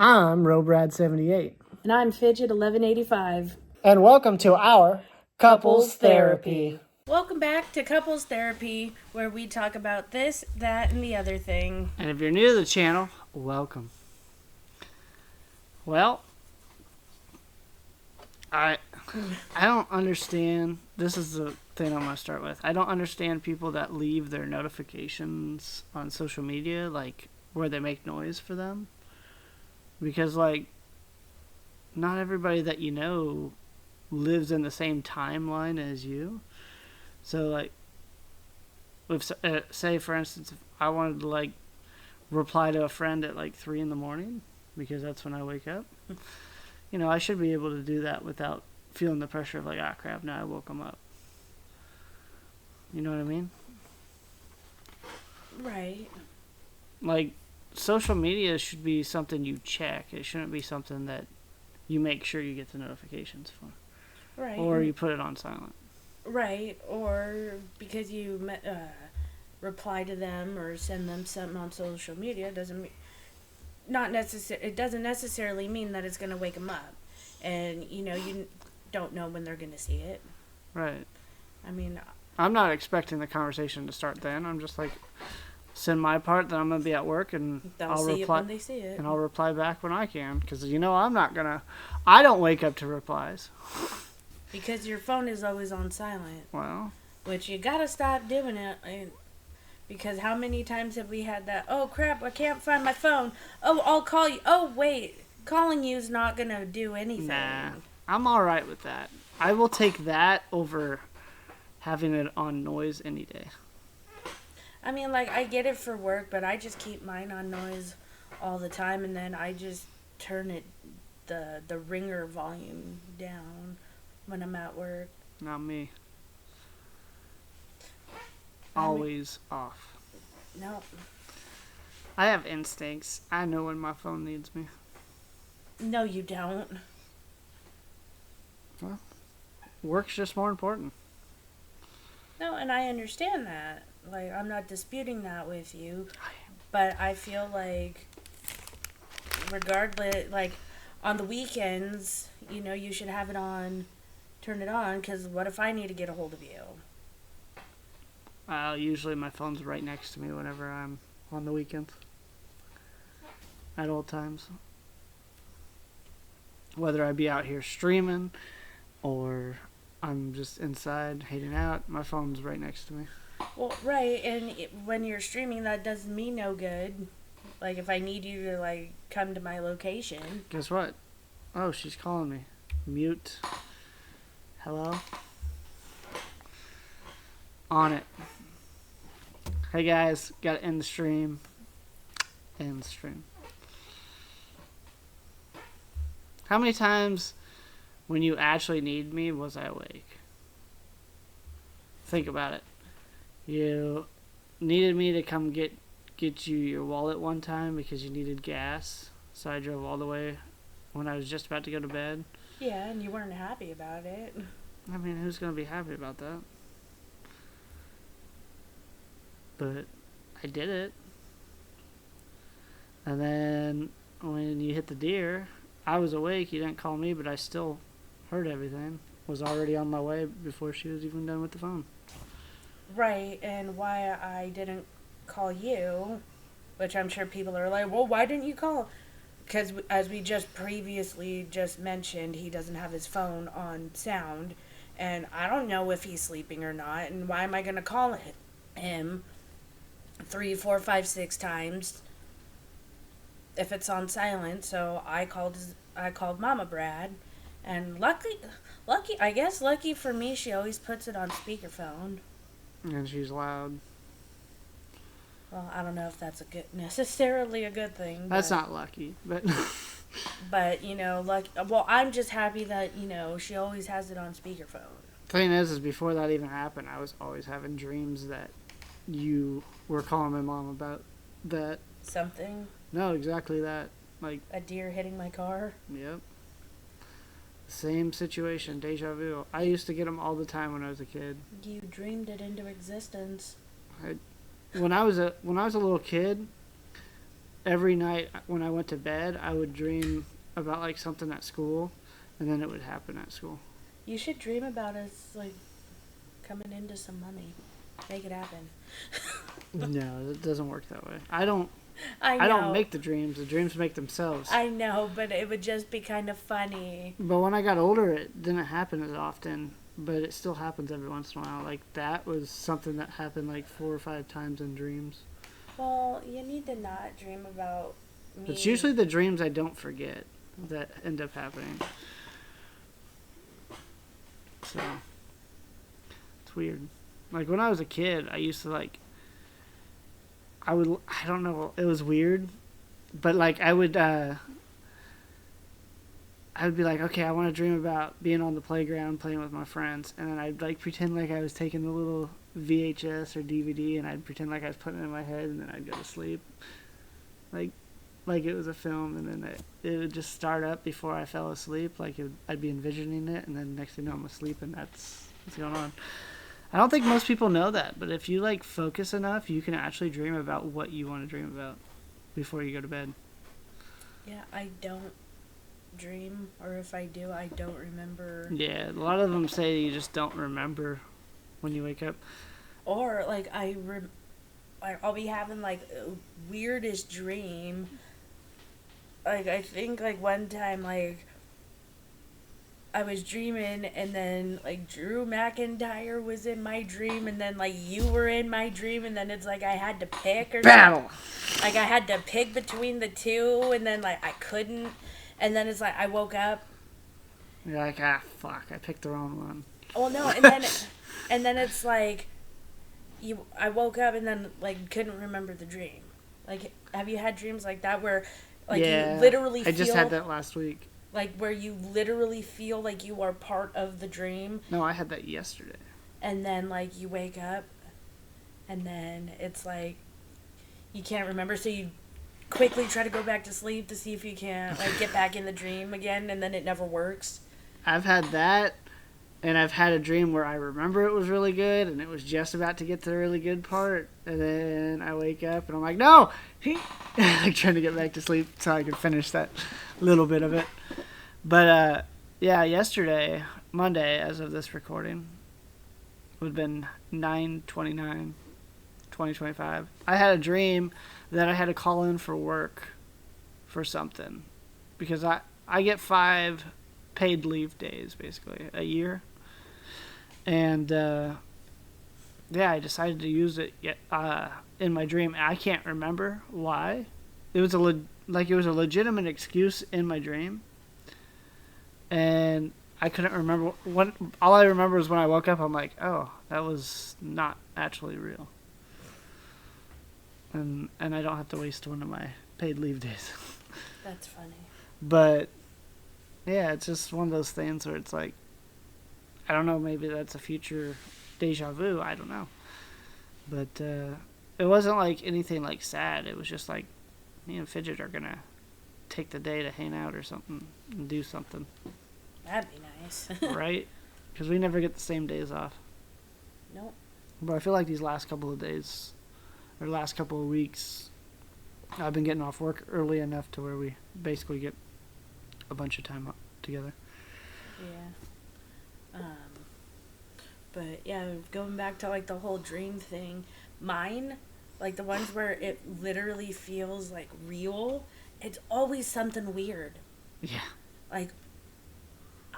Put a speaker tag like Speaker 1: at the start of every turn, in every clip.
Speaker 1: I'm Robrad78.
Speaker 2: And I'm Fidget1185.
Speaker 1: And welcome to our Couples Therapy.
Speaker 2: Welcome back to Couples Therapy, where we talk about this, that, and the other thing.
Speaker 3: And if you're new to the channel, welcome. Well, I don't understand. This is the thing I'm going to start with. I don't understand people that leave their notifications on social media, like, where they make noise for them. Because, like, not everybody that you know lives in the same timeline as you. So, like, if, say, for instance, if I wanted to, like, reply to a friend at, like, 3 in the morning, because that's when I wake up, you know, I should be able to do that without feeling the pressure of, like, ah, crap, now I woke them up. You know what I mean?
Speaker 2: Right.
Speaker 3: Like, social media should be something you check. It shouldn't be something that you make sure you get the notifications for.
Speaker 2: Right.
Speaker 3: Or you put it on silent.
Speaker 2: Right. Or because you reply to them or send them something on social media it doesn't necessarily mean that it's going to wake them up. And, you know, you don't know when they're going to see it.
Speaker 3: Right.
Speaker 2: I mean,
Speaker 3: I'm not expecting the conversation to start then. I'm just like, send my part that I'm going to be at work and
Speaker 2: I'll see reply, it when they see it.
Speaker 3: And I'll reply back when I can. Because, you know, I don't wake up to replies.
Speaker 2: Because your phone is always on silent.
Speaker 3: Well.
Speaker 2: Which you got to stop doing it. Because how many times have we had that, oh crap, I can't find my phone. Oh, I'll call you. Oh, wait, calling you is not going to do anything.
Speaker 3: Nah, I'm alright with that. I will take that over having it on noise any day.
Speaker 2: I mean, like, I get it for work, but I just keep mine on noise all the time, and then I just turn it, the ringer volume down when I'm at work.
Speaker 3: Not me. Always off.
Speaker 2: No.
Speaker 3: I have instincts. I know when my phone needs me.
Speaker 2: No, you don't.
Speaker 3: Well, work's just more important.
Speaker 2: No, and I understand that. Like, I'm not disputing that with you. But I feel like, regardless, like, on the weekends, you know, you should have it on, turn it on, because what if I need to get a hold of you?
Speaker 3: Usually my phone's right next to me whenever I'm on the weekends. At all times. Whether I be out here streaming or I'm just inside hanging out, my phone's right next to me.
Speaker 2: Well, right, and when you're streaming, that does me no good. Like, if I need you to, like, come to my location.
Speaker 3: Guess what? Oh, she's calling me. Mute. Hello? On it. Hey guys, gotta end the stream. End the stream. How many times when you actually need me was I awake? Think about it. You needed me to come get you your wallet one time because you needed gas, so I drove all the way when I was just about to go to bed.
Speaker 2: Yeah, and you weren't happy about it.
Speaker 3: I mean, who's gonna be happy about that? But I did it. And then when you hit the deer, I was awake. You didn't call me, but I still heard everything. Was already on my way before she was even done with the phone.
Speaker 2: Right, and why I didn't call you, which I'm sure people are like, well, why didn't you call? Because as we just previously just mentioned, he doesn't have his phone on sound, and I don't know if he's sleeping or not, and why am I going to call him 3, 4, 5, 6 times if it's on silent? So I called Mama Brad, and lucky for me, she always puts it on speakerphone.
Speaker 3: And she's loud.
Speaker 2: Well, I don't know if that's necessarily a good thing.
Speaker 3: That's not lucky, but
Speaker 2: but, you know, well, I'm just happy that, you know, she always has it on speakerphone.
Speaker 3: Thing is before that even happened, I was always having dreams that you were calling my mom about that.
Speaker 2: Something?
Speaker 3: No, exactly that. Like
Speaker 2: a deer hitting my car?
Speaker 3: Yep. Same situation, deja vu. I used to get them all the time when I was a kid.
Speaker 2: You dreamed it into existence.
Speaker 3: When I was a little kid, every night when I went to bed, I would dream about like something at school, and then it would happen at school.
Speaker 2: You should dream about us like coming into some money. Make it happen.
Speaker 3: No, it doesn't work that way. I don't
Speaker 2: I know.
Speaker 3: make the dreams. The dreams make themselves.
Speaker 2: I know, but it would just be kind of funny.
Speaker 3: But when I got older, it didn't happen as often. But it still happens every once in a while. Like, that was something that happened like 4 or 5 times in dreams.
Speaker 2: Well, you need to not dream about me.
Speaker 3: It's usually the dreams I don't forget that end up happening. So, it's weird. Like, when I was a kid, I used to, like, I don't know, it was weird. But, like, I would be like, okay, I want to dream about being on the playground playing with my friends. And then I'd, like, pretend like I was taking the little VHS or DVD, and I'd pretend like I was putting it in my head, and then I'd go to sleep. Like it was a film, and then it would just start up before I fell asleep. Like, I'd be envisioning it, and then next thing you know, I'm asleep, and that's what's going on. I don't think most people know that, but if you, like, focus enough, you can actually dream about what you want to dream about before you go to bed.
Speaker 2: Yeah, I don't dream, or if I do, I don't remember.
Speaker 3: Yeah, a lot of them say you just don't remember when you wake up.
Speaker 2: Or, like, I'll be having, like, a weirdest dream. Like, I think, like, one time, like, I was dreaming, and then, like, Drew McIntyre was in my dream, and then, like, you were in my dream, and then it's like I had to pick or
Speaker 3: Battle!
Speaker 2: something. Like, I had to pick between the two, and then, like, I couldn't. And then it's like I woke up.
Speaker 3: You're like, fuck, I picked the wrong one.
Speaker 2: Well, no, and then it's like I woke up and then, like, couldn't remember the dream. Like, have you had dreams like that where, like,
Speaker 3: yeah,
Speaker 2: you literally feel...
Speaker 3: I just had that last week.
Speaker 2: Like, where you literally feel like you are part of the dream.
Speaker 3: No, I had that yesterday.
Speaker 2: And then, like, you wake up, and then it's like you can't remember, so you quickly try to go back to sleep to see if you can, like, get back in the dream again, and then it never works.
Speaker 3: I've had that, and I've had a dream where I remember it was really good, and it was just about to get to the really good part, and then I wake up, and I'm like, no! Like, trying to get back to sleep so I could finish that little bit of it. But, yeah, yesterday, Monday, as of this recording, would have been 9/29/2025. I had a dream that I had to call in for work for something. Because I get 5 paid leave days, basically, a year. And, yeah, I decided to use it in my dream. I can't remember why. It was a legitimate excuse in my dream. And I couldn't remember. All I remember was when I woke up, I'm like, oh, that was not actually real. And I don't have to waste one of my paid leave days.
Speaker 2: That's funny.
Speaker 3: But, yeah, it's just one of those things where it's like, I don't know, maybe that's a future deja vu, I don't know. But it wasn't like anything like sad. It was just like, me and Fidget are going to take the day to hang out or something and do something.
Speaker 2: That'd be nice.
Speaker 3: Right? Because we never get the same days off.
Speaker 2: Nope.
Speaker 3: But I feel like these last couple of days, or last couple of weeks, I've been getting off work early enough to where we basically get a bunch of time together.
Speaker 2: Yeah. But yeah, going back to, like, the whole dream thing, mine, like, the ones where it literally feels like real, it's always something weird.
Speaker 3: Yeah.
Speaker 2: Like,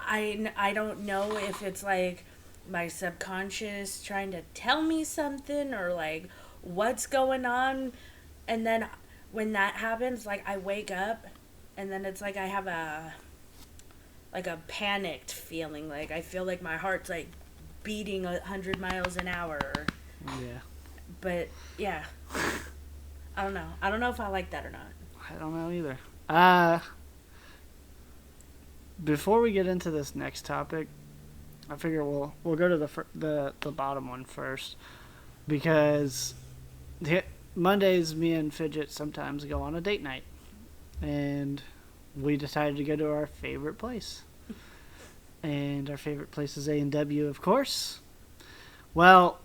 Speaker 2: I don't know if it's like my subconscious trying to tell me something or like what's going on, and then when that happens, like, I wake up and then it's like I have a panicked feeling, like I feel like my heart's like beating 100 miles an hour.
Speaker 3: Yeah.
Speaker 2: But yeah, I don't know if I like that or not.
Speaker 3: I don't know either. Before we get into this next topic, I figure we'll go to the bottom one first, because Mondays me and Fidget sometimes go on a date night, and we decided to go to our favorite place, and our favorite place is A&W, of course. Well,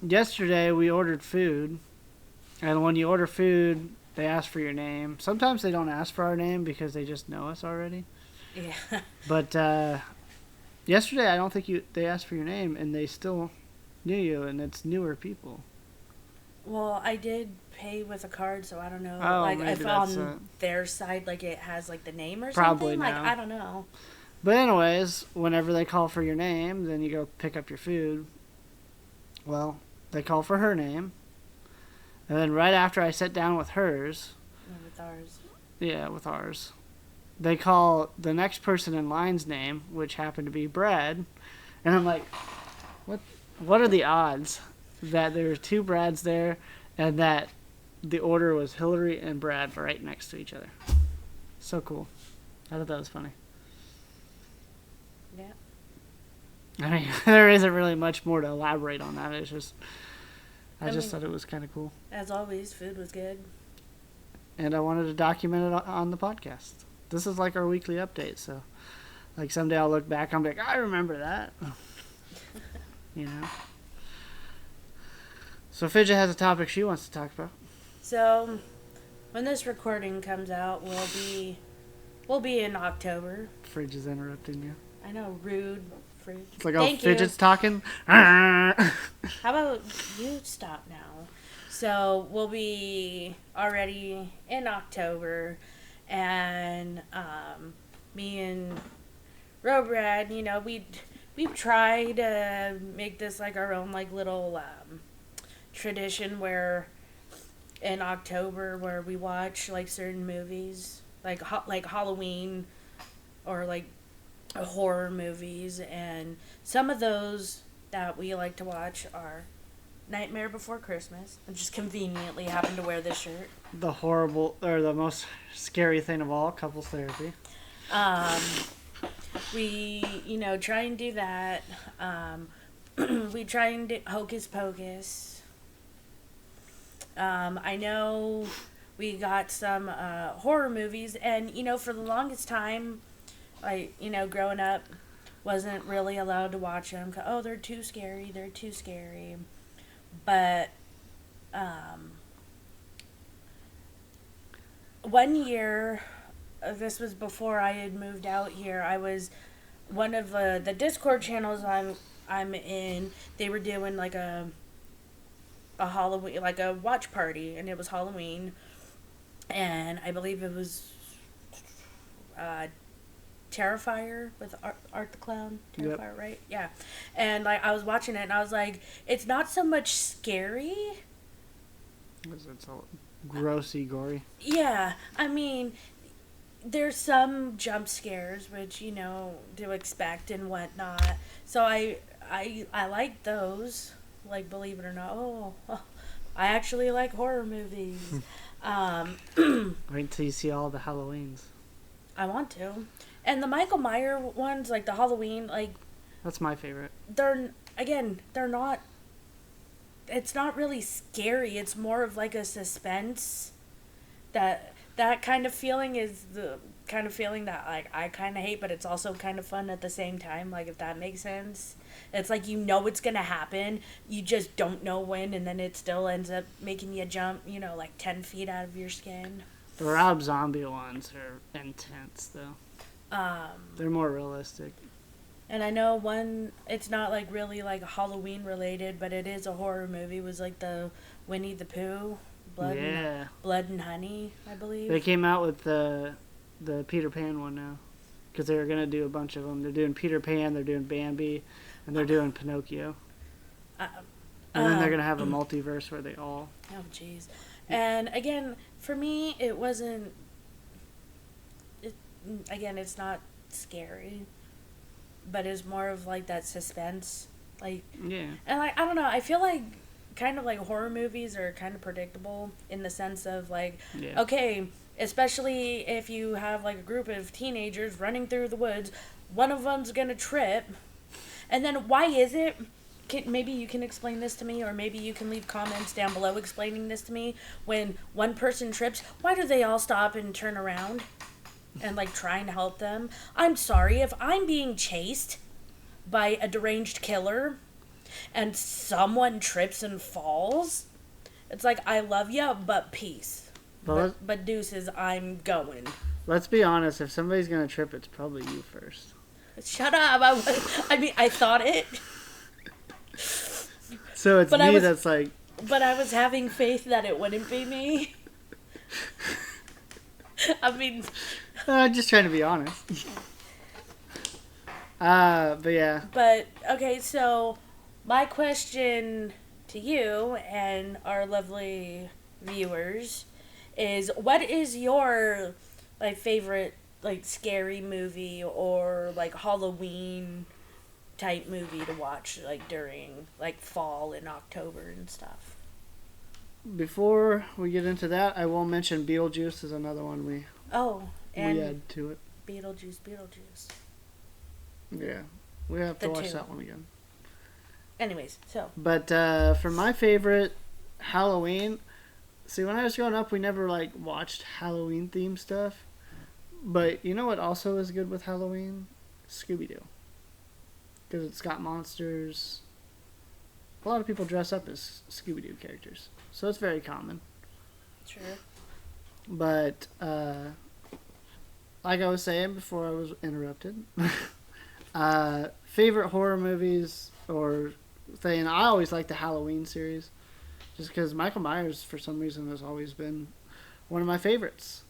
Speaker 3: yesterday we ordered food, and when you order food they ask for your name. Sometimes they don't ask for our name because they just know us already.
Speaker 2: Yeah.
Speaker 3: But yesterday, I don't think they asked for your name, and they still knew you, and it's newer people.
Speaker 2: Well, I did pay with a card, so I don't know.
Speaker 3: Oh,
Speaker 2: like,
Speaker 3: maybe
Speaker 2: if
Speaker 3: that's
Speaker 2: on their side, like, it has, like, the name or
Speaker 3: Probably
Speaker 2: something. Like,
Speaker 3: no.
Speaker 2: I don't know.
Speaker 3: But anyways, whenever they call for your name, then you go pick up your food. Well, they call for her name. And then right after I sit down with hers,
Speaker 2: With ours.
Speaker 3: yeah, with ours, they call the next person in line's name, which happened to be Brad. And I'm like, what are the odds that there were two Brads there and that the order was Hillary and Brad right next to each other? So cool. I thought that was funny.
Speaker 2: Yeah.
Speaker 3: I mean, there isn't really much more to elaborate on that. It's just, I
Speaker 2: mean,
Speaker 3: thought it was kind of cool.
Speaker 2: As always, food was good.
Speaker 3: And I wanted to document it on the podcast. This is like our weekly update, so like someday I'll look back, I'll be like, I remember that. You know? So Fidget has a topic she wants to talk about.
Speaker 2: So, when this recording comes out, we'll be in October.
Speaker 3: Fridge is interrupting you.
Speaker 2: I know, rude. Fruit.
Speaker 3: It's like,
Speaker 2: Thank
Speaker 3: Fidget's
Speaker 2: you.
Speaker 3: talking.
Speaker 2: How about you stop now? So we'll be already in October, and me and Robrad, you know, we've tried to make this like our own like little tradition where in October where we watch like certain movies like Halloween or like horror movies, and some of those that we like to watch are Nightmare Before Christmas. I just conveniently happen to wear this shirt.
Speaker 3: The most scary thing of all, couples therapy.
Speaker 2: We, you know, try and do that. We try and do Hocus Pocus. I know we got some horror movies, and, you know, for the longest time, like, you know, growing up, wasn't really allowed to watch them. Oh, they're too scary. But, one year, this was before I had moved out here, I was, one of the Discord channels I'm in, they were doing like a Halloween, like a watch party, and it was Halloween, and I believe it was, Terrifier with Art the Clown. Terrifier, yep. Right? Yeah. And like I was watching it and I was like, it's not so much scary.
Speaker 3: It's all grossy, gory.
Speaker 2: Yeah. I mean, there's some jump scares, which, you know, to expect and whatnot. So I like those. Like, believe it or not. Oh, I actually like horror movies.
Speaker 3: Wait till you see all the Halloweens.
Speaker 2: I want to. And the Michael Myers ones, like the Halloween, like...
Speaker 3: That's my favorite.
Speaker 2: They're not... It's not really scary. It's more of like a suspense. That kind of feeling is the kind of feeling that, like, I kind of hate, but it's also kind of fun at the same time, like, if that makes sense. It's like, you know it's gonna happen. You just don't know when, and then it still ends up making you jump, you know, like 10 feet out of your skin.
Speaker 3: The Rob Zombie ones are intense, though. They're more realistic.
Speaker 2: And I know one, it's not like really like Halloween related, but it is a horror movie. It was like the Winnie the Pooh, Blood and Honey, I believe.
Speaker 3: They came out with the Peter Pan one now, because they were gonna do a bunch of them. They're doing Peter Pan, they're doing Bambi, and they're doing Pinocchio. And then they're gonna have a multiverse where they all.
Speaker 2: Oh jeez. And again, for me, it wasn't. Again, it's not scary, but it's more of like that suspense, like.
Speaker 3: Yeah.
Speaker 2: And like I don't know, I feel like kind of like horror movies are kind of predictable in the sense of like, okay, especially if you have like a group of teenagers running through the woods, one of them's gonna trip, and then why is it? Maybe you can explain this to me, or maybe you can leave comments down below explaining this to me. When one person trips, why do they all stop and turn around? And like trying to help them. I'm sorry, if I'm being chased by a deranged killer and someone trips and falls, it's like, I love ya, but peace. But deuces, I'm going.
Speaker 3: Let's be honest. If somebody's gonna trip, it's probably you first.
Speaker 2: Shut up. I thought it.
Speaker 3: So it's me that's like.
Speaker 2: But I was having faith that it wouldn't be me. I mean.
Speaker 3: Just trying to be honest. But yeah.
Speaker 2: But, okay, so my question to you and our lovely viewers is, what is your, like, favorite, like, scary movie or, like, Halloween type movie to watch, like, during, like, fall and October and stuff?
Speaker 3: Before we get into that, I will mention Beetlejuice is another one we add to it.
Speaker 2: Beetlejuice.
Speaker 3: Yeah, we have to watch
Speaker 2: two.
Speaker 3: that one again.
Speaker 2: Anyways, so.
Speaker 3: But for my favorite Halloween, see, when I was growing up, we never like watched Halloween themed stuff. But you know what also is good with Halloween? Scooby-Doo. Because it's got monsters. A lot of people dress up as Scooby-Doo characters. So it's very common.
Speaker 2: Sure.
Speaker 3: But, like I was saying before I was interrupted, favorite horror movies or thing, I always like the Halloween series. Just because Michael Myers, for some reason, has always been one of my favorites.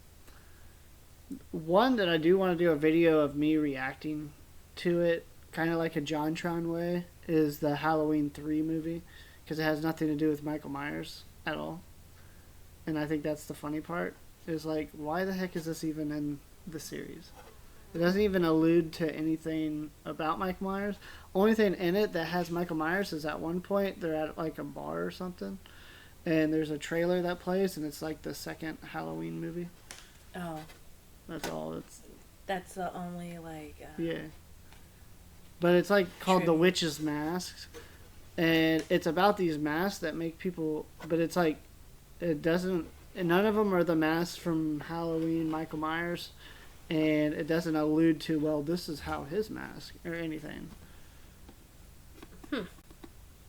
Speaker 3: One that I do want to do a video of me reacting to it, kind of like a JonTron way, is the Halloween 3 movie. Because it has nothing to do with Michael Myers at all. And I think that's the funny part. Is like, why the heck is this even in the series? It doesn't even allude to anything about Michael Myers. Only thing in it that has Michael Myers is at one point they're at like a bar or something. And there's a trailer that plays and it's like the second Halloween movie.
Speaker 2: Oh.
Speaker 3: That's all.
Speaker 2: That's the only, like...
Speaker 3: yeah. But it's like called
Speaker 2: True.
Speaker 3: The Witch's Mask. And it's about these masks that make people... But it's like... It doesn't... None of them are the masks from Halloween Michael Myers. And it doesn't allude to, well, this is how his mask... Or anything.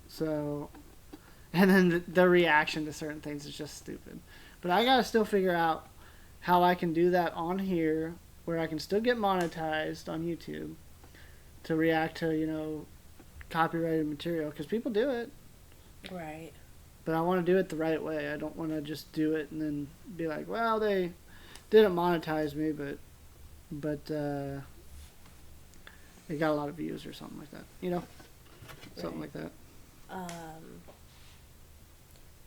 Speaker 3: So... And then the reaction to certain things is just stupid. But I gotta still figure out how I can do that on here, where I can still get monetized on YouTube to react to, you know, copyrighted material, because people do it.
Speaker 2: Right.
Speaker 3: But I want to do it the right way. I don't want to just do it and then be like, well, they didn't monetize me, but they got a lot of views or something like that. You know? Something like that.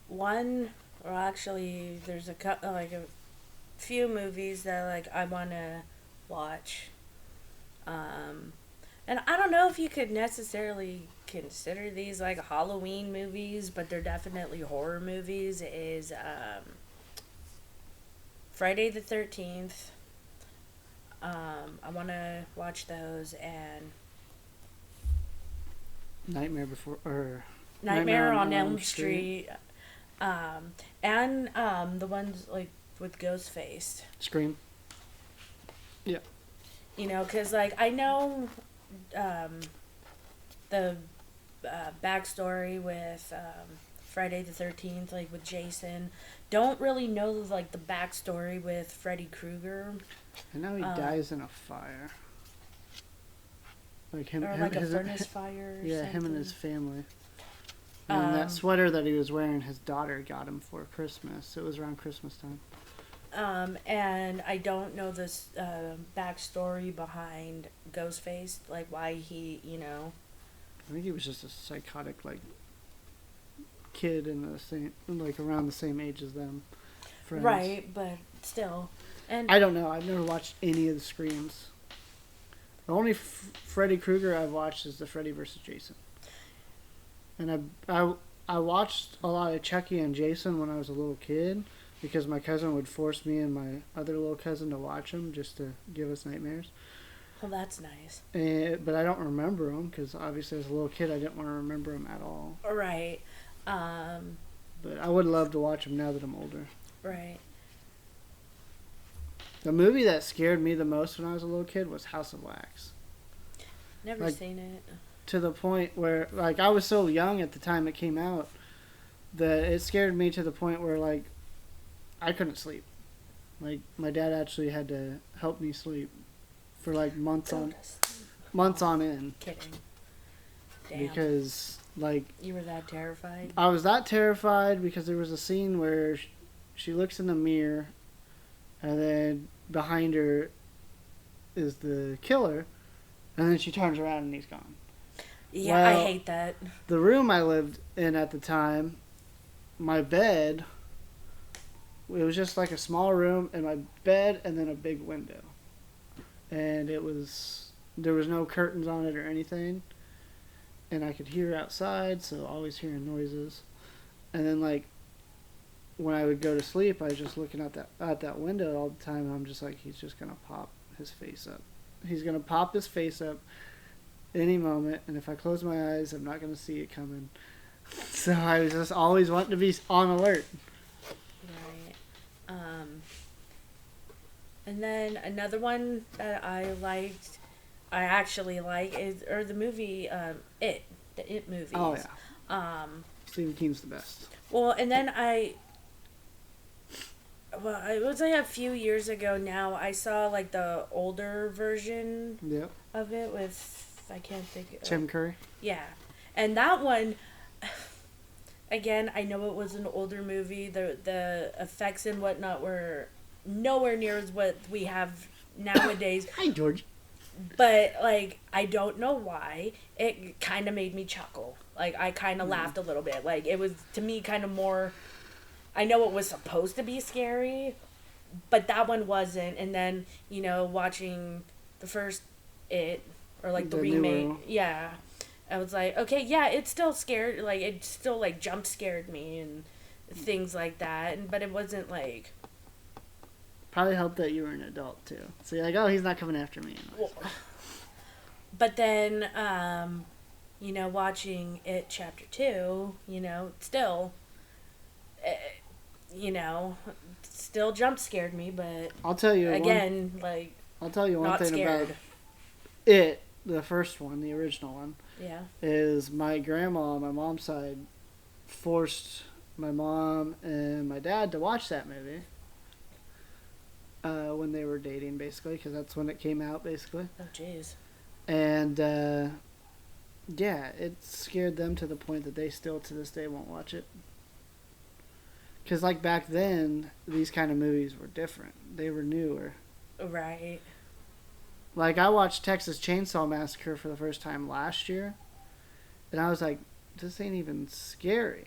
Speaker 2: One, or actually, there's a few movies that like I want to watch. And I don't know if you could necessarily consider these like Halloween movies, but they're definitely horror movies. Is Friday the 13th. I want to watch those, and
Speaker 3: Nightmare
Speaker 2: on Elm Street. And the ones like with Ghostface.
Speaker 3: Scream. Yeah.
Speaker 2: You know, because like I know the backstory with Friday the 13th, like with Jason. Don't really know like the backstory with Freddy Krueger.
Speaker 3: I know he dies in a fire. Like him,
Speaker 2: or like a furnace fire. Or something.
Speaker 3: Him and his family. And that sweater that he was wearing, his daughter got him for Christmas. It was around Christmas time.
Speaker 2: And I don't know this backstory behind Ghostface, like why he, you know.
Speaker 3: I think he was just a psychotic, like, kid in the same, like around the same age as them. Friends.
Speaker 2: Right, but still. And
Speaker 3: I don't know. I've never watched any of the Screams. The only Freddy Krueger I've watched is the Freddy vs. Jason. And I watched a lot of Chucky and Jason when I was a little kid because my cousin would force me and my other little cousin to watch them just to give us nightmares.
Speaker 2: Well, that's nice.
Speaker 3: But I don't remember them because obviously as a little kid I didn't want to remember them at all.
Speaker 2: Right.
Speaker 3: But I would love to watch them now that I'm older.
Speaker 2: Right.
Speaker 3: The movie that scared me the most when I was a little kid was House of Wax.
Speaker 2: Never seen it.
Speaker 3: To the point where, like, I was so young at the time it came out that it scared me to the point where, like, I couldn't sleep. Like, my dad actually had to help me sleep for like months on end.
Speaker 2: Kidding. Damn.
Speaker 3: Because, like,
Speaker 2: you were that terrified?
Speaker 3: I was that terrified because there was a scene where she looks in the mirror and then behind her is the killer, and then she turns around and he's gone.
Speaker 2: Yeah,
Speaker 3: well,
Speaker 2: I hate that.
Speaker 3: The room I lived in at the time, my bed, it was just like a small room and my bed and then a big window. And there was no curtains on it or anything. And I could hear outside, so always hearing noises. And then, like, when I would go to sleep, I was just looking at that window all the time, and I'm just like, he's just going to pop his face up. He's going to pop his face up any moment, and if I close my eyes, I'm not going to see it coming. So I was just always wanting to be on alert.
Speaker 2: Right. And then another one that I actually like, is the movie the It movies.
Speaker 3: Oh, yeah. Stephen King's the best.
Speaker 2: Well, and then it was like a few years ago now, I saw like the older version
Speaker 3: Yep.
Speaker 2: of it with, I can't think of...
Speaker 3: Tim Curry?
Speaker 2: Yeah. And that one, again, I know it was an older movie. The effects and whatnot were nowhere near as what we have nowadays.
Speaker 3: Hi, George.
Speaker 2: But, like, I don't know why. It kind of made me chuckle. Like, I kind of laughed a little bit. Like, it was, to me, kind of more... I know it was supposed to be scary, but that one wasn't. And then, watching the first It, or, like, the remake. Yeah. I was like, okay, yeah, it still scared... Like, it still, like, jump scared me and things like that. But it wasn't, like...
Speaker 3: Probably helped that you were an adult, too. So you're like, oh, he's not coming after me.
Speaker 2: Well, but then, watching It Chapter 2, still, still jump scared me, but
Speaker 3: I'll tell you
Speaker 2: again,
Speaker 3: I'll tell you one
Speaker 2: not
Speaker 3: thing
Speaker 2: scared.
Speaker 3: about It, the first one, the original one,
Speaker 2: Yeah.
Speaker 3: is my grandma on my mom's side forced my mom and my dad to watch that movie. When they were dating, basically, because that's when it came out, basically.
Speaker 2: Oh, jeez.
Speaker 3: And, yeah, it scared them to the point that they still, to this day, won't watch it. Because, like, back then, these kind of movies were different. They were newer.
Speaker 2: Right.
Speaker 3: Like, I watched Texas Chainsaw Massacre for the first time last year, and I was like, this ain't even scary.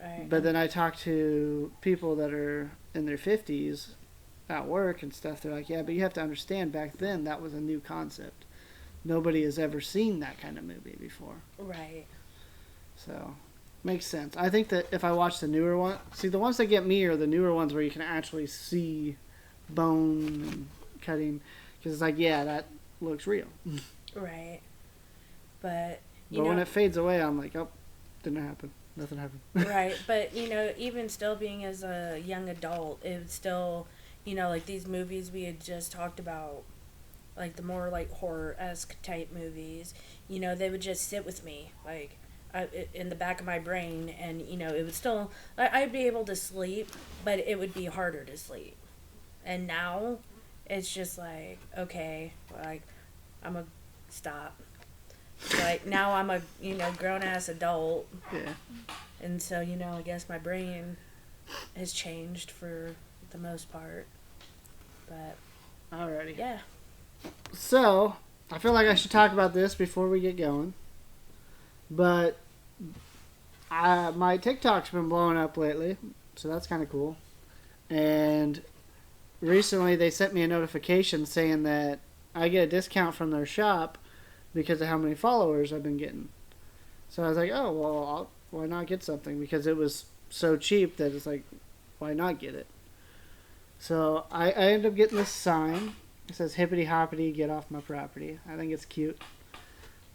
Speaker 2: Right.
Speaker 3: But then I talked to people that are in their 50s at work and stuff. They're like, yeah, but you have to understand, back then that was a new concept. Nobody has ever seen that kind of movie before.
Speaker 2: Right.
Speaker 3: So, makes sense. I think that if I watch the newer one, see, the ones that get me are the newer ones where you can actually see bone and cutting. Because it's like, yeah, that looks real.
Speaker 2: Right. But,
Speaker 3: when it fades away, I'm like, oh, didn't happen. Nothing happened.
Speaker 2: Right, but, even still being as a young adult, it was still, like these movies we had just talked about, like the more, like, horror-esque type movies, they would just sit with me, like, in the back of my brain, and, it would still, I'd be able to sleep, but it would be harder to sleep. And now, it's just like, okay, like, I'm gonna stop. Like, now I'm a, grown-ass adult.
Speaker 3: Yeah.
Speaker 2: And so, I guess my brain has changed for the most part. But,
Speaker 3: Alrighty.
Speaker 2: yeah.
Speaker 3: So, I feel like I should talk about this before we get going. But, my TikTok's been blowing up lately, so that's kind of cool. And recently they sent me a notification saying that I get a discount from their shop because of how many followers I've been getting. So I was like, oh, well, why not get something? Because it was so cheap that it's like, why not get it? So I ended up getting this sign. It says, hippity hoppity, get off my property. I think it's cute.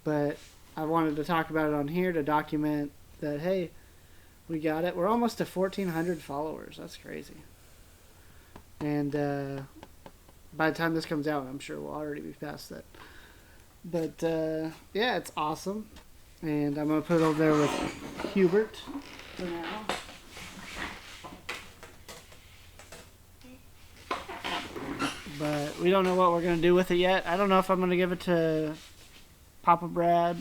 Speaker 3: But I wanted to talk about it on here to document that, hey, we got it. We're almost to 1,400 followers. That's crazy. And by the time this comes out, I'm sure we'll already be past that. But, yeah, it's awesome. And I'm going to put it over there with Hubert for now. But we don't know what we're going to do with it yet. I don't know if I'm going to give it to Papa Brad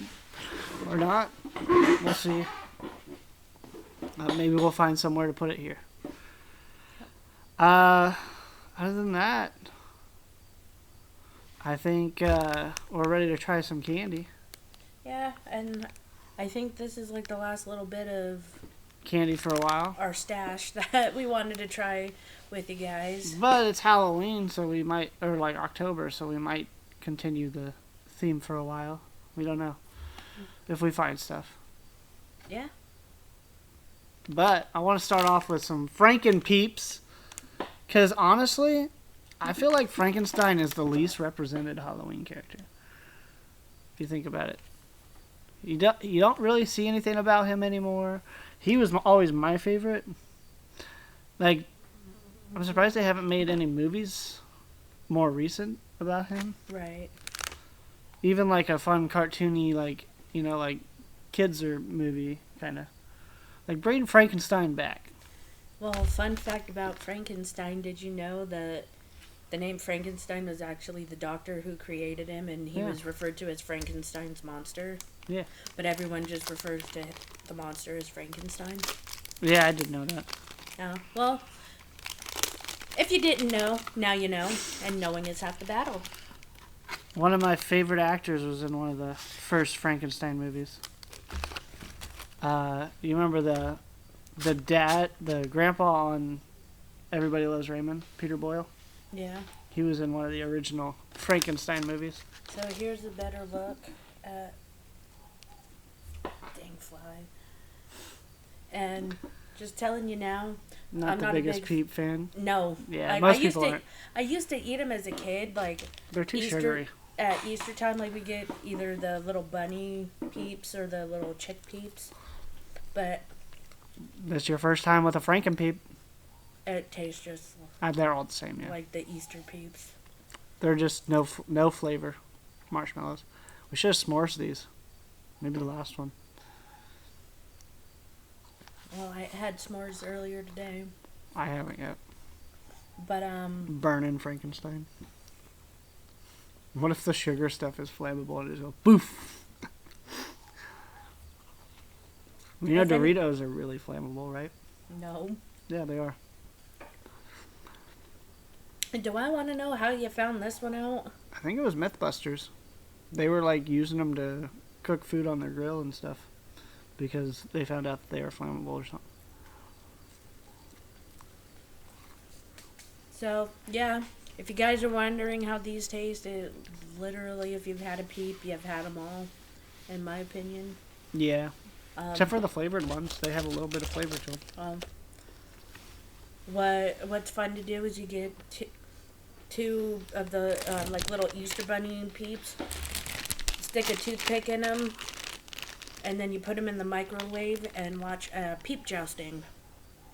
Speaker 3: or not. We'll see. Maybe we'll find somewhere to put it here. Other than that, I think we're ready to try some candy.
Speaker 2: Yeah, and I think this is like the last little bit of
Speaker 3: Candy for a while.
Speaker 2: our stash that we wanted to try with you guys.
Speaker 3: But it's Halloween, so we might, or like October, so we might continue the theme for a while. We don't know if we find stuff.
Speaker 2: Yeah.
Speaker 3: But I want to start off with some Franken Peeps, because honestly, I feel like Frankenstein is the least represented Halloween character. If you think about it, you don't really see anything about him anymore. He was always my favorite. Like, I'm surprised they haven't made any movies more recent about him.
Speaker 2: Right.
Speaker 3: Even like a fun cartoony, like, you know, like kids or movie kind of. Like, bring Frankenstein back.
Speaker 2: Well, fun fact about Frankenstein, did you know that the name Frankenstein was actually the doctor who created him, and he was referred to as Frankenstein's monster?
Speaker 3: Yeah.
Speaker 2: But everyone just refers to the monster as Frankenstein.
Speaker 3: Yeah, I did know that.
Speaker 2: Oh, well, if you didn't know, now you know, and knowing is half the battle.
Speaker 3: One of my favorite actors was in one of the first Frankenstein movies. You remember the dad, the grandpa on Everybody Loves Raymond, Peter Boyle?
Speaker 2: Yeah.
Speaker 3: He was in one of the original Frankenstein movies.
Speaker 2: So here's a better look at... Dang fly. And just telling you now,
Speaker 3: Not
Speaker 2: I'm
Speaker 3: the
Speaker 2: not
Speaker 3: biggest
Speaker 2: a big
Speaker 3: Peep fan.
Speaker 2: No.
Speaker 3: Yeah,
Speaker 2: Like,
Speaker 3: most people aren't.
Speaker 2: I used to eat them as a kid, like
Speaker 3: They're too sugary.
Speaker 2: At Easter time, like we get either the little bunny peeps or the little chick peeps. But
Speaker 3: This your first time with a Franken Peep?
Speaker 2: it tastes just
Speaker 3: They're all the same, yeah.
Speaker 2: like the Easter peeps.
Speaker 3: They're just no flavor marshmallows. We should have s'mores these. Maybe the last one.
Speaker 2: Well, I had s'mores earlier today,
Speaker 3: I haven't yet.
Speaker 2: but
Speaker 3: Burning Frankenstein. What if the sugar stuff is flammable and it just goes boof? You know,
Speaker 2: If any-
Speaker 3: Doritos are really flammable, right?
Speaker 2: no.
Speaker 3: Yeah, they are.
Speaker 2: Do I want to know how you found this one out?
Speaker 3: I think it was Mythbusters. They were like using them to cook food on their grill and stuff because they found out that they were flammable or something.
Speaker 2: So, yeah, if you guys are wondering how these taste, it literally, if you've had a peep, you've had them all, in my opinion.
Speaker 3: Yeah. Except for the flavored ones. They have a little bit of flavor to them.
Speaker 2: What's fun to do is you get two of the like little Easter bunny peeps, stick a toothpick in them, and then you put them in the microwave and watch peep jousting.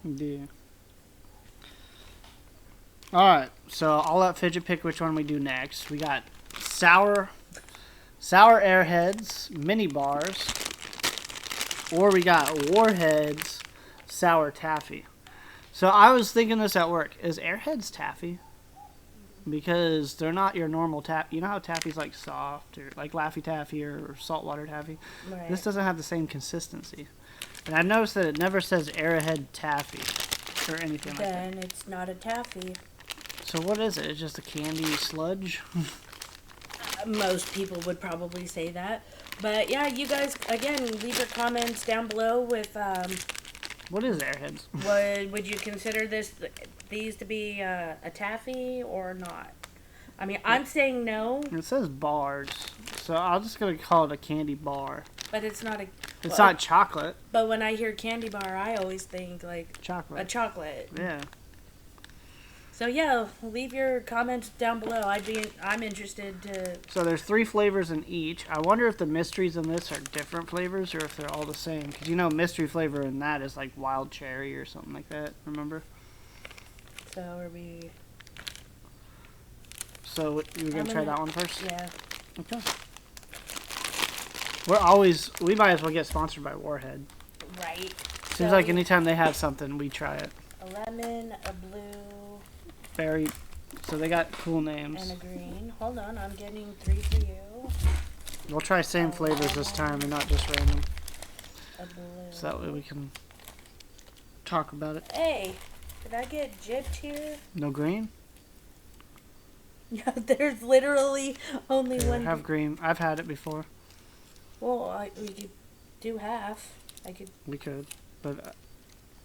Speaker 3: Yeah. Alright, so I'll let Fidget pick which one we do next. We got sour Airheads, mini bars, or we got Warheads, sour taffy. So I was thinking this at work. Is Airheads taffy? Because they're not your normal taffy. You know how taffy's like soft or like Laffy Taffy or saltwater taffy?
Speaker 2: Right.
Speaker 3: This doesn't have the same consistency. And I noticed that it never says Airhead taffy or anything like that.
Speaker 2: Then it's not a taffy.
Speaker 3: So what is it? It's just a candy sludge?
Speaker 2: Most people would probably say that. But yeah, you guys, again, leave your comments down below with
Speaker 3: What is Airheads?
Speaker 2: would you consider these to be a taffy or not? I mean, I'm saying no,
Speaker 3: It says bars. So I'm just going to call it a candy bar.
Speaker 2: but it's not a...
Speaker 3: It's not chocolate.
Speaker 2: But when I hear candy bar, I always think like
Speaker 3: Chocolate.
Speaker 2: a chocolate.
Speaker 3: Yeah.
Speaker 2: So yeah, leave your comments down below. I'm interested to...
Speaker 3: So there's 3 flavors in each. I wonder if the mysteries in this are different flavors or if they're all the same. Because you know mystery flavor in that is like wild cherry or something like that. Remember?
Speaker 2: So are we...
Speaker 3: So you're going to try that one first?
Speaker 2: Yeah.
Speaker 3: Okay. We might as well get sponsored by Warhead.
Speaker 2: Right.
Speaker 3: Seems like anytime they have something, we try it.
Speaker 2: A lemon, a blue...
Speaker 3: Berry, So they got cool names.
Speaker 2: And a green. Hold on, I'm getting 3 for you.
Speaker 3: We'll try same flavors this time and not just random.
Speaker 2: A blue.
Speaker 3: So that way we can talk about it.
Speaker 2: Hey, did I get gypped here?
Speaker 3: No green?
Speaker 2: Yeah, there's literally only
Speaker 3: Here,
Speaker 2: one.
Speaker 3: have green. I've had it before.
Speaker 2: Well, we could do half.
Speaker 3: We could. But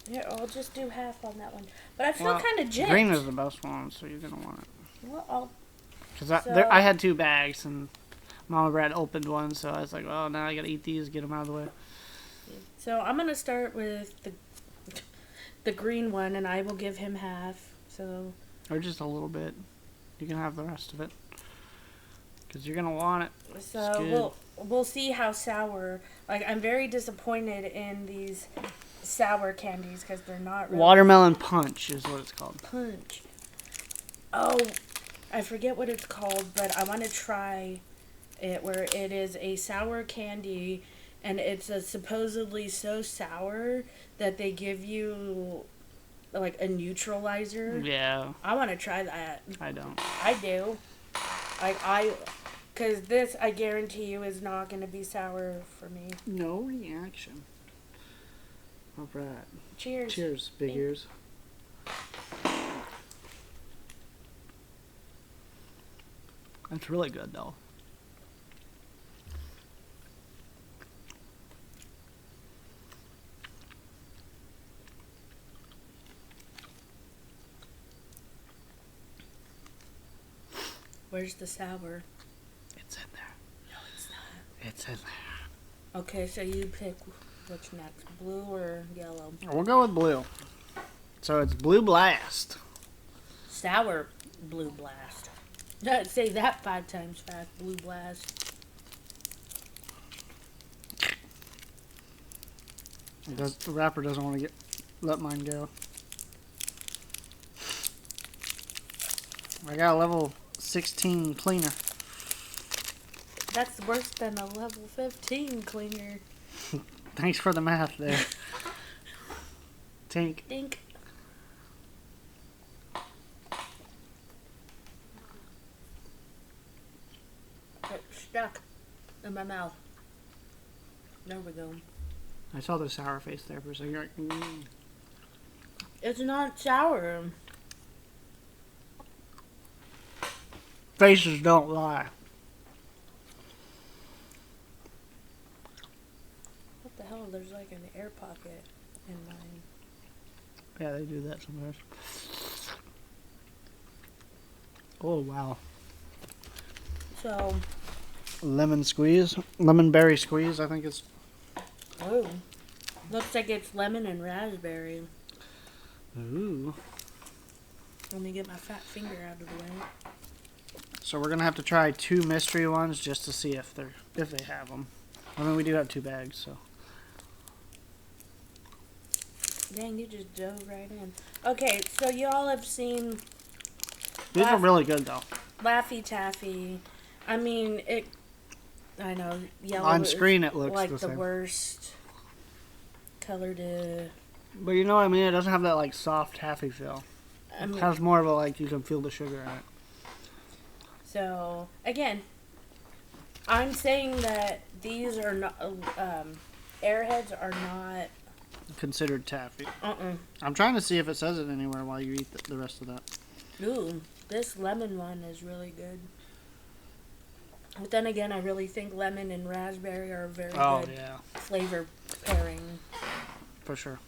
Speaker 2: Here, I'll just do half on that one. But I feel kind of gypped.
Speaker 3: green is the best one, so you're going to want it.
Speaker 2: Well,
Speaker 3: Because I had 2 bags, and Mama Brad opened one, so I was like, oh, now I got to eat these, get them out of the way.
Speaker 2: so I'm going to start with the green one, and I will give him half. So.
Speaker 3: Or just a little bit. You can have the rest of it. Because you're going to want it.
Speaker 2: So we'll see how sour. Like, I'm very disappointed in these sour candies because they're not really
Speaker 3: Watermelon punch is what it's called.
Speaker 2: punch. Oh, I forget what it's called, but I want to try it where it is a sour candy and it's supposedly so sour that they give you like a neutralizer.
Speaker 3: Yeah.
Speaker 2: I want to try that.
Speaker 3: I don't.
Speaker 2: I do. Because this, I guarantee you, is not going to be sour for me.
Speaker 3: No reaction. All right.
Speaker 2: Cheers.
Speaker 3: Cheers, big ears. That's really good, though.
Speaker 2: Where's the sour?
Speaker 3: It's in there.
Speaker 2: No, it's not.
Speaker 3: It's in there.
Speaker 2: Okay, so you pick what's next, blue or yellow?
Speaker 3: We'll go with blue. So it's Blue Blast.
Speaker 2: Sour blue blast. Say that 5 times fast. Blue blast.
Speaker 3: The wrapper doesn't want to let mine go. I got a level 16 cleaner.
Speaker 2: That's worse than a level 15 cleaner.
Speaker 3: Thanks for the math there. Tink.
Speaker 2: Dink. It's stuck in my mouth. There we go.
Speaker 3: I saw the sour face there for a second. You're like,
Speaker 2: It's not sour.
Speaker 3: Faces don't lie.
Speaker 2: What the hell? There's like an air pocket in mine.
Speaker 3: Yeah, they do that sometimes. Oh, wow.
Speaker 2: So,
Speaker 3: Lemon squeeze. Lemon berry squeeze, I think it's.
Speaker 2: oh. Looks like it's lemon and raspberry.
Speaker 3: Ooh.
Speaker 2: Let me get my fat finger out of the way.
Speaker 3: So we're gonna have to try 2 mystery ones just to see if they have them. I mean, we do have 2 bags, so.
Speaker 2: Dang, you just dove right in. Okay, so y'all have seen
Speaker 3: These are really good though.
Speaker 2: Laffy Taffy. I mean, I know yellow
Speaker 3: On
Speaker 2: is
Speaker 3: screen it looks
Speaker 2: like
Speaker 3: the
Speaker 2: the
Speaker 3: same.
Speaker 2: worst color to.
Speaker 3: But you know what I mean? It doesn't have that like soft taffy feel.
Speaker 2: I mean,
Speaker 3: It has more of a like you can feel the sugar in it.
Speaker 2: so again, I'm saying that these are not. Airheads are not.
Speaker 3: Considered taffy.
Speaker 2: Uh-uh.
Speaker 3: I'm trying to see if it says it anywhere while you eat the rest of that.
Speaker 2: Ooh, this lemon one is really good. But then again, I really think lemon and raspberry are a very good
Speaker 3: Yeah,
Speaker 2: flavor pairing.
Speaker 3: for sure.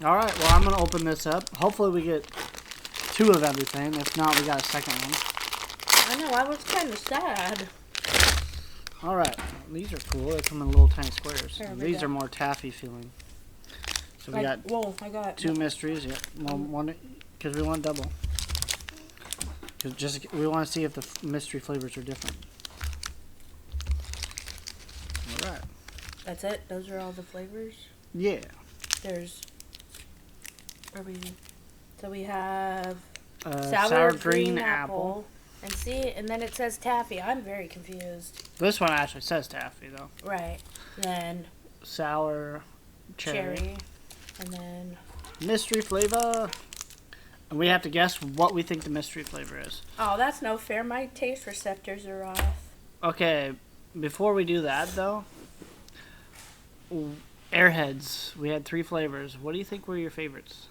Speaker 3: All right, well I'm gonna open this up. Hopefully we get 2 of everything. If not, we got a second one.
Speaker 2: I know, I was kind of sad.
Speaker 3: All right, these are cool. They come in little tiny squares.
Speaker 2: There we
Speaker 3: These
Speaker 2: go.
Speaker 3: are more taffy feeling. So we
Speaker 2: Like,
Speaker 3: got
Speaker 2: whoa, I got
Speaker 3: 2 mysteries. Yeah, one because we want double. Cause we want to see if the mystery flavors are different. All right.
Speaker 2: That's it? Those are all the flavors?
Speaker 3: Yeah.
Speaker 2: There's... So we have
Speaker 3: Sour green apple.
Speaker 2: And see, and then it says taffy. I'm very confused.
Speaker 3: This one actually says taffy though.
Speaker 2: Right. Then
Speaker 3: Sour cherry.
Speaker 2: And then...
Speaker 3: Mystery flavor. And we have to guess what we think the mystery flavor is.
Speaker 2: Oh, that's no fair. My taste receptors are off.
Speaker 3: Okay, before we do that, though, Airheads, we had 3 flavors. What do you think were your favorites?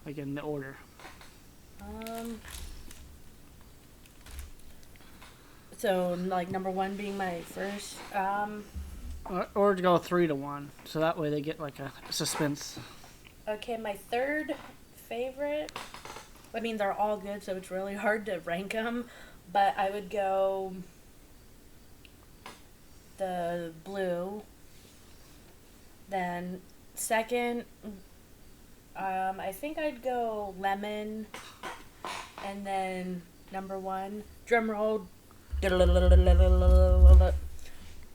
Speaker 3: Like in the order.
Speaker 2: So, like, number 1 being my first.
Speaker 3: Or to go 3 to 1, so that way they get like a suspense.
Speaker 2: Okay, my third favorite. I mean, they're all good, so it's really hard to rank them. But I would go the blue. Then second, I think I'd go lemon. And then number 1, drum roll,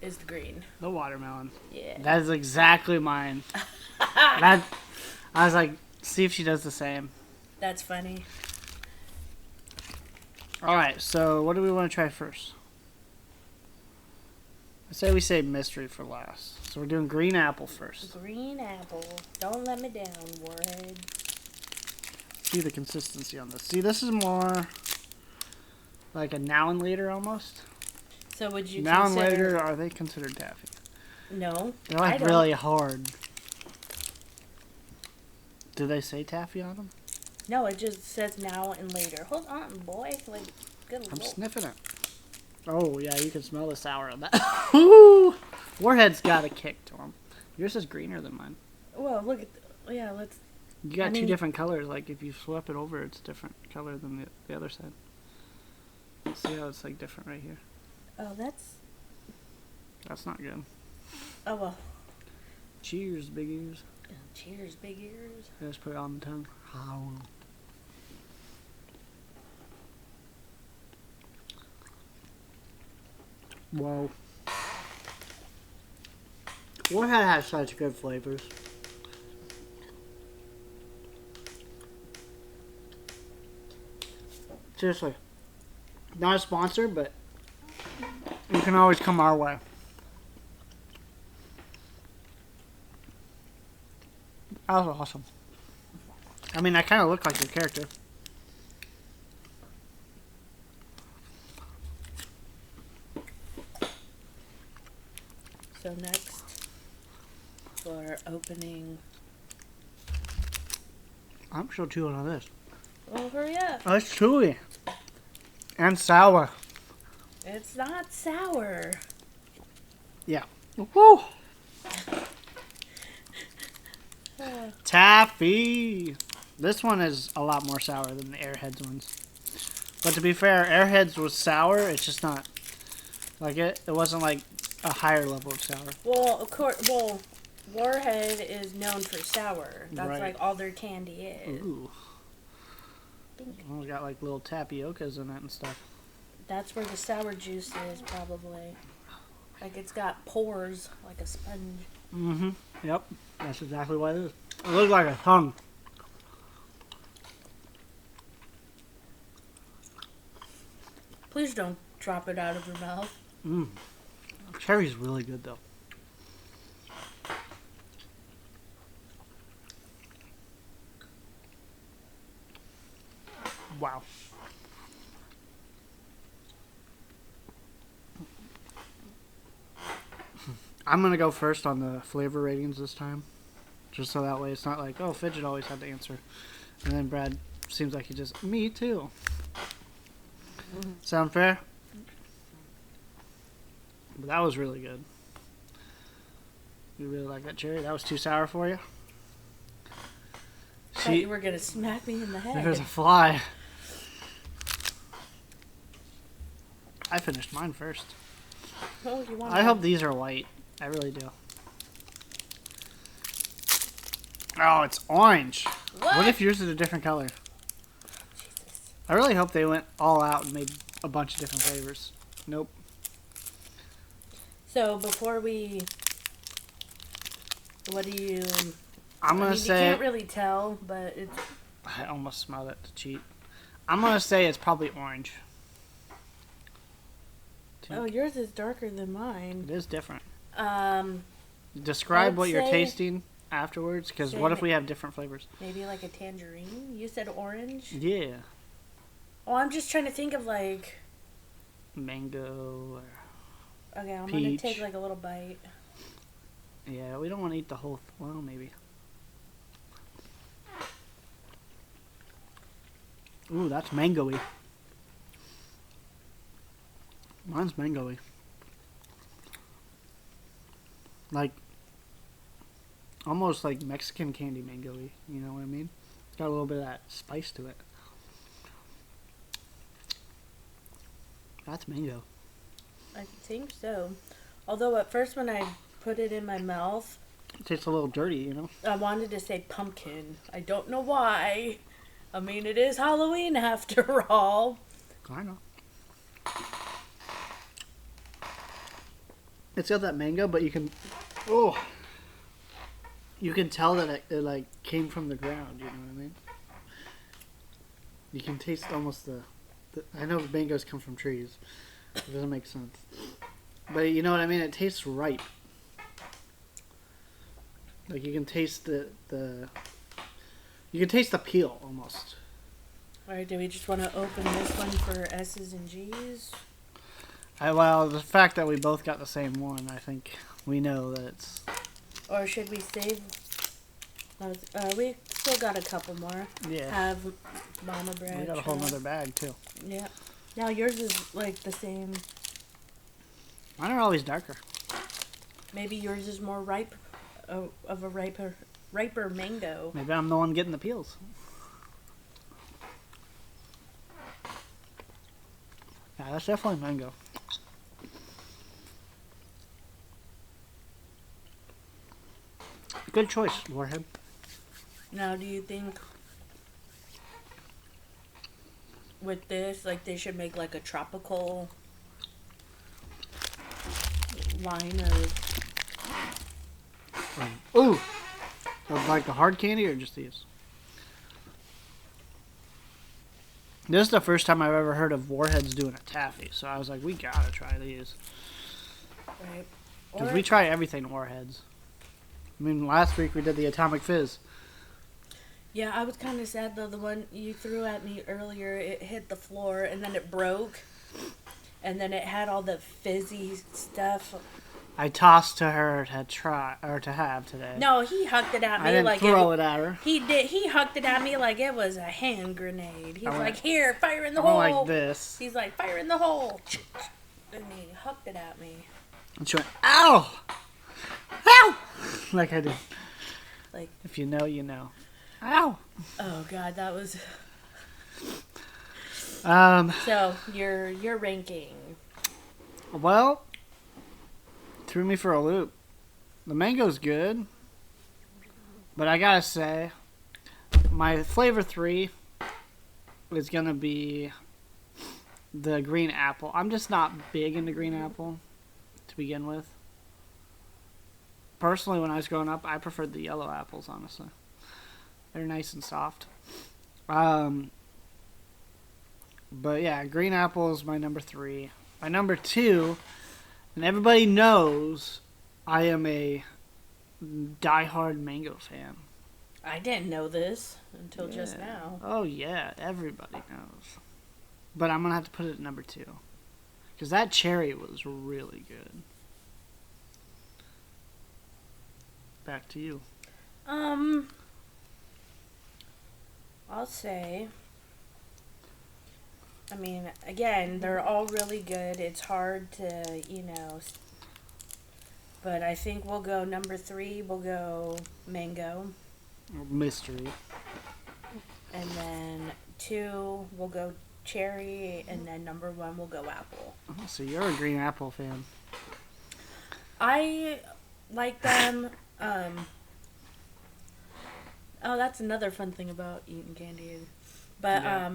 Speaker 2: is the green.
Speaker 3: The watermelon.
Speaker 2: Yeah.
Speaker 3: That is exactly mine. I was like, see if she does the same.
Speaker 2: That's funny.
Speaker 3: Alright, so what do we want to try first? I say we save mystery for last. So we're doing green apple first.
Speaker 2: Green apple. Don't let me down, Warhead.
Speaker 3: See the consistency on this. See, this is more like a now and later almost.
Speaker 2: So would you
Speaker 3: Now and
Speaker 2: consider...
Speaker 3: later, are they considered taffy?
Speaker 2: No.
Speaker 3: They're like
Speaker 2: I don't.
Speaker 3: really hard. Do they say taffy on them?
Speaker 2: No, it just says now and later. Hold on, boy. Like, good
Speaker 3: I'm
Speaker 2: lord.
Speaker 3: sniffing it. Oh, yeah, you can smell the sour on that. Ooh! Warhead's got a kick to him. Yours is greener than mine.
Speaker 2: Well, look at... Yeah, let's...
Speaker 3: You got
Speaker 2: I mean-
Speaker 3: two different colors. Like, if you swap it over, it's a different color than the other side. See how it's, like, different right here?
Speaker 2: Oh, that's...
Speaker 3: That's not good.
Speaker 2: Oh, well.
Speaker 3: Cheers, big ears.
Speaker 2: Cheers, big ears.
Speaker 3: Just put it on the tongue. Oh. Whoa. Warhead has such good flavors. Seriously. Not a sponsor, but you can always come our way. That was awesome. I mean, I kind of look like your character.
Speaker 2: So next, for opening...
Speaker 3: I'm still chewing on this.
Speaker 2: Well, hurry up.
Speaker 3: Oh, it's chewy. And sour.
Speaker 2: It's not sour.
Speaker 3: Yeah. Woo! Taffy! This one is a lot more sour than the Airheads ones. But to be fair, Airheads was sour. It's just not... Like, it wasn't like a higher level of sour.
Speaker 2: Well, of course, Warhead is known for sour. That's
Speaker 3: Right.
Speaker 2: like all their candy is.
Speaker 3: Ooh. Well, we got like little tapiokas in it and stuff.
Speaker 2: That's where the sour juice is, probably. Like it's got pores, like a sponge.
Speaker 3: Mm-hmm. Yep. That's exactly what it is. It looks like a tongue.
Speaker 2: Please don't drop it out of your mouth.
Speaker 3: Mmm. Cherry's really good though. Wow. I'm gonna go first on the flavor ratings this time. Just so that way it's not like, oh, Fidget always had to answer. And then Brad seems like he just, me too. Sound fair? But that was really good. You really like that cherry? That was too sour for you?
Speaker 2: I thought you were gonna smack me in the head.
Speaker 3: There's a fly. I finished mine first.
Speaker 2: Oh, you want
Speaker 3: I hope these are white. I really do. Oh, it's orange. What if yours is a different color?
Speaker 2: Jesus.
Speaker 3: I really hope they went all out and made a bunch of different flavors. Nope.
Speaker 2: So before we, what do you?
Speaker 3: I'm gonna
Speaker 2: You
Speaker 3: say.
Speaker 2: can't really tell, but it's.
Speaker 3: I almost smelled it to cheat. I'm gonna say it's probably orange.
Speaker 2: Oh, yours is darker than mine.
Speaker 3: It is different.
Speaker 2: I
Speaker 3: Describe
Speaker 2: would
Speaker 3: what you're
Speaker 2: say-
Speaker 3: tasting. afterwards? Because what if we have different flavors?
Speaker 2: Maybe like a tangerine? You said orange?
Speaker 3: Yeah.
Speaker 2: Oh, I'm just trying to think of like...
Speaker 3: Mango or...
Speaker 2: Okay, I'm
Speaker 3: peach.
Speaker 2: going to take like a little bite.
Speaker 3: Yeah, we don't want to eat the whole... well, maybe. Ooh, that's mango-y. Mine's mango-y. Like, almost like Mexican candy mango-y. You know what I mean? It's got a little bit of that spice to it. That's mango.
Speaker 2: I think so. Although at first when I put it in my mouth,
Speaker 3: It tastes a little dirty, you know?
Speaker 2: I wanted to say pumpkin. I don't know why. I mean, it is Halloween after all.
Speaker 3: I know. It's got that mango, but you can... oh! You can tell that it like, came from the ground, you know what I mean? You can taste almost the I know mangoes come from trees. It doesn't make sense. But you know what I mean? It tastes ripe. Like you can taste the you can taste the peel almost.
Speaker 2: Alright, do we just want to open this one for S's and G's?
Speaker 3: Well, the fact that we both got the same one, I think we know that it's...
Speaker 2: Or should we save? We still got a couple more.
Speaker 3: Yeah.
Speaker 2: Have Mama Bread.
Speaker 3: We got a whole nother bag, too.
Speaker 2: Yeah. Now yours is like the same.
Speaker 3: Mine are always darker.
Speaker 2: Maybe yours is more ripe, of a riper mango.
Speaker 3: Maybe I'm the one getting the peels. Yeah, that's definitely mango. Good choice, Warhead.
Speaker 2: Now, do you think with this, like, they should make like a tropical line of?
Speaker 3: Ooh! Of like the hard candy or just these? This is the first time I've ever heard of Warheads doing a taffy, so I was like, we gotta try these.
Speaker 2: Right.
Speaker 3: Because we try everything Warheads. I mean, last week we did the Atomic Fizz.
Speaker 2: Yeah, I was kind of sad though. The one you threw at me earlier, it hit the floor and then it broke, and then it had all the fizzy stuff.
Speaker 3: I tossed to her to try or to have today.
Speaker 2: No, he hucked it at me
Speaker 3: I didn't
Speaker 2: like
Speaker 3: throw it at her.
Speaker 2: He did. He hucked it at me like it was a hand grenade. He's
Speaker 3: I went-
Speaker 2: like, "Here, fire in the
Speaker 3: I went
Speaker 2: hole."
Speaker 3: like this.
Speaker 2: He's like, "Fire in the hole," and he hucked it at me.
Speaker 3: And she went, ow! Ow! Like I did.
Speaker 2: Like,
Speaker 3: If you know, you know. Ow!
Speaker 2: oh god, that was.
Speaker 3: So,
Speaker 2: So your ranking.
Speaker 3: well, threw me for a loop. The mango's good, but I gotta say, my flavor 3 is gonna be the green apple. I'm just not big into green apple to begin with. Personally, when I was growing up, I preferred the yellow apples, honestly. They're nice and soft. But yeah, green apple is my number 3. My number 2, and everybody knows I am a diehard mango fan.
Speaker 2: I didn't know this until just
Speaker 3: Yeah.
Speaker 2: now.
Speaker 3: Oh yeah, everybody knows. But I'm gonna have to put it at number 2. Because that cherry was really good. Back to you.
Speaker 2: I'll say. I mean, again, they're all really good. It's hard to, but I think we'll go number 3. We'll go mango,
Speaker 3: Mystery.
Speaker 2: and then 2 we'll go cherry, and then number 1 we'll go apple.
Speaker 3: Oh, so you're a green apple fan.
Speaker 2: I like them. Oh, that's another fun thing about eating candy. But,
Speaker 3: Yeah.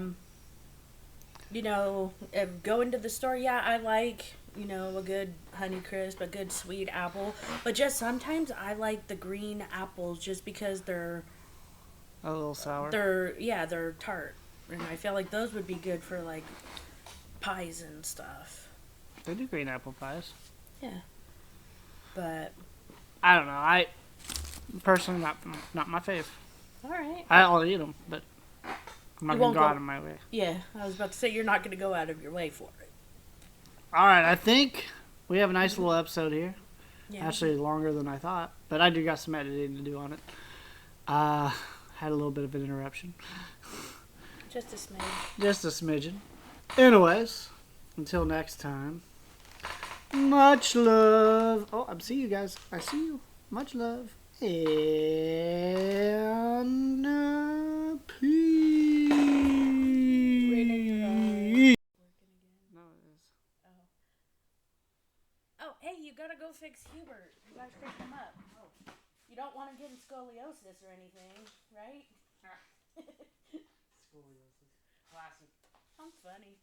Speaker 2: Going to the store, yeah, I like, a good Honey Crisp, a good sweet apple. But just sometimes I like the green apples just because they're
Speaker 3: A little sour.
Speaker 2: they're tart. And I feel like those would be good for, like, pies and stuff.
Speaker 3: They do green apple pies.
Speaker 2: Yeah. But
Speaker 3: I don't know. Personally, not my fave.
Speaker 2: All right.
Speaker 3: I'll eat them, but I'm not
Speaker 2: You
Speaker 3: gonna
Speaker 2: won't
Speaker 3: go
Speaker 2: go-
Speaker 3: out of my way.
Speaker 2: Yeah, I was about to say you're not going to go out of your way for it.
Speaker 3: All right, I think we have a nice little episode here.
Speaker 2: Yeah.
Speaker 3: Actually, longer than I thought, but I do got some editing to do on it. Had a little bit of an interruption.
Speaker 2: Just a smidge.
Speaker 3: Just a smidgen. Anyways, until next time, much love. Oh, I see you guys. I see you. Much love. And peace.
Speaker 2: Right in your
Speaker 3: No, it is.
Speaker 2: Oh, hey, you gotta go fix Hubert. You gotta fix him up. Oh. You don't want him getting scoliosis or anything, right?
Speaker 3: Scoliosis. Classic.
Speaker 2: I'm funny.